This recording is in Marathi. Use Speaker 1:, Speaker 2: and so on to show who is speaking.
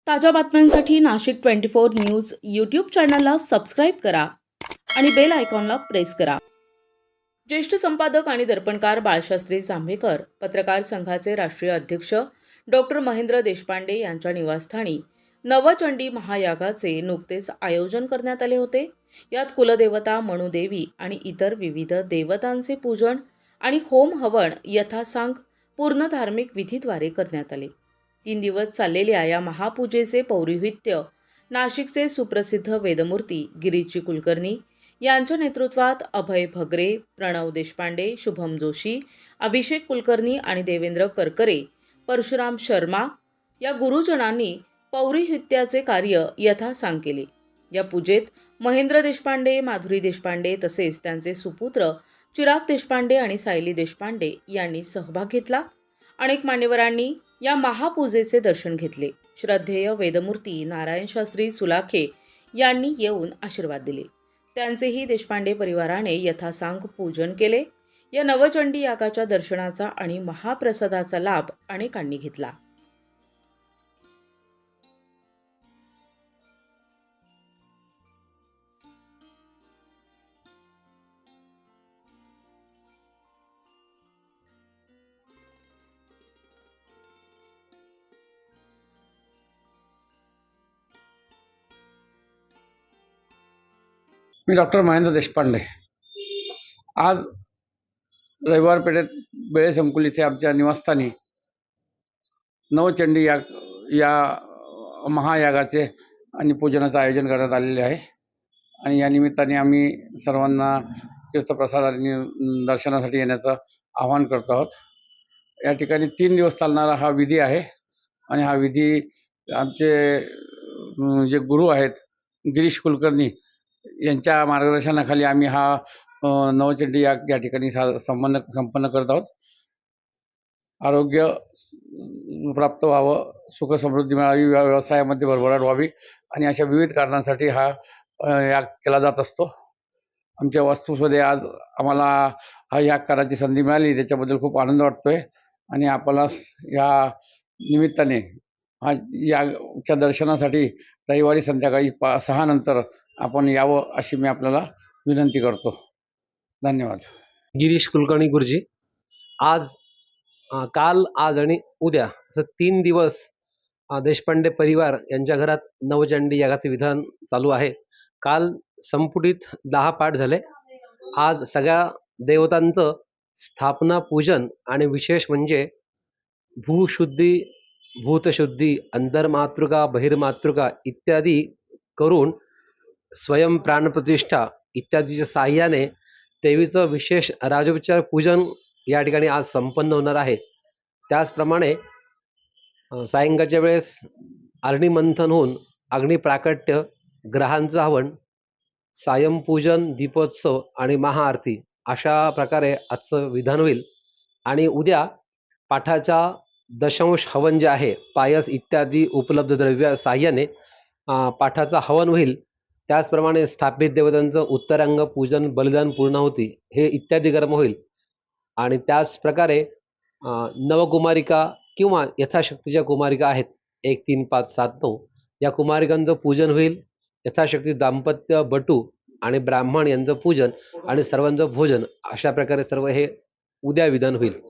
Speaker 1: ताज्या बातम्यांसाठी नाशिक 24 न्यूज यूट्यूब चॅनलला सबस्क्राईब करा आणि बेल आयकॉनला प्रेस करा. ज्येष्ठ संपादक आणि दर्पणकार बाळशास्त्री जांभेकर, पत्रकार संघाचे राष्ट्रीय अध्यक्ष डॉक्टर महेंद्र देशपांडे यांच्या निवासस्थानी नवचंडी महायागाचे नुकतेच आयोजन करण्यात आले होते. यात कुलदेवता मनुदेवी आणि इतर विविध देवतांचे पूजन आणि होम हवन यथासांग पूर्ण धार्मिक विधीद्वारे करण्यात आले. 3 दिवस चाललेल्या या महापूजेचे पौरोहित्य नाशिकचे सुप्रसिद्ध वेदमूर्ती गिरीशजी कुलकर्णी यांच्या नेतृत्वात अभय भगरे, प्रणव देशपांडे, शुभम जोशी, अभिषेक कुलकर्णी आणि देवेंद्र करकरे, परशुराम शर्मा या गुरुजनांनी पौरोहित्याचे कार्य यथासांग केले. या पूजेत महेंद्र देशपांडे, माधुरी देशपांडे तसेच त्यांचे सुपुत्र चिराग देशपांडे आणि सायली देशपांडे यांनी सहभाग घेतला. अनेक मान्यवरांनी या महापूजेचे दर्शन घेतले. श्रद्धेय वेदमूर्ती नारायण शास्त्री सुलाखे यांनी येऊन आशीर्वाद दिले. त्यांचेही देशपांडे परिवाराने यथासांग पूजन केले. या नवचंडी यागाच्या दर्शनाचा आणि महाप्रसादाचा लाभ अनेकांनी घेतला.
Speaker 2: मी डॉक्टर महेंद्र देशपांडे. आज रविवार पेठेत बेळे संकुल इथे आमच्या निवासस्थानी नवचंडी याग या महायागाचे आणि पूजनाचं आयोजन करण्यात आलेले आहे. आणि या निमित्ताने आम्ही सर्वांना तीर्थप्रसाद आणि दर्शनासाठी येण्याचं आवाहन करतो आहोत. या ठिकाणी 3 दिवस चालणारा हा विधी आहे आणि हा विधी आमचे जे गुरु आहेत गिरीश कुलकर्णी यांच्या मार्गदर्शनाखाली आम्ही हा नवचंडी याग या ठिकाणी संपन्न करत आहोत. आरोग्य प्राप्त व्हावं, सुख समृद्धी मिळावी, व्यवसायामध्ये भरभराट व्हावी आणि अशा विविध कारणांसाठी हा याग केला जात असतो. आमच्या वास्तुमध्ये आज आम्हाला हा याग करायची संधी मिळाली, त्याच्याबद्दल खूप आनंद वाटतोय. आणि आपल्याला या निमित्ताने हा यागच्या दर्शनासाठी रविवारी संध्याकाळी 6 नंतर आपण यावं अशी मी आपल्याला विनंती करतो. धन्यवाद.
Speaker 3: गिरीश कुलकर्णी गुरुजी. काल आज आणि उद्या असं 3 दिवस देशपांडे परिवार यांच्या घरात नवचंडी यागाचे विधान चालू आहे. काल संपुटीत 10 पाठ झाले. आज सगळ्या देवतांचं स्थापना पूजन आणि विशेष म्हणजे भूशुद्धी, भूतशुद्धी, अंतर्मातृका, बहिर्मातृका इत्यादी करून स्वयं प्राणप्रतिष्ठा इत्यादीच्या साहाय्याने देवीचं विशेष राजोपचार पूजन या ठिकाणी आज संपन्न होणार आहे. त्याचप्रमाणे सायंकाळच्या वेळेस अग्निमंथन होऊन अग्निप्राकट्य, ग्रहांचं हवन, सायंपूजन, दीपोत्सव आणि महाआरती अशा प्रकारे आजचं विधान होईल. आणि उद्या पाठाच्या दशांश हवन जे आहे, पायस इत्यादी उपलब्ध द्रव्य साहाय्याने पाठाचा हवन होईल. त्याचप्रमाणे स्थापित देवतांचं उत्तरांग पूजन, बलिदान, पूर्णाहुती हे इत्यादी कर्म होईल. आणि त्याच प्रकारे नवकुमारिका किंवा यथाशक्तीच्या कुमारिका आहेत 1, 3, 5, 7, 9 या कुमारिकांचं पूजन होईल. यथाशक्ती दाम्पत्य, बटू आणि ब्राह्मण यांचं पूजन आणि सर्वांचं भोजन अशा प्रकारे सर्व हे उद्या विधान होईल.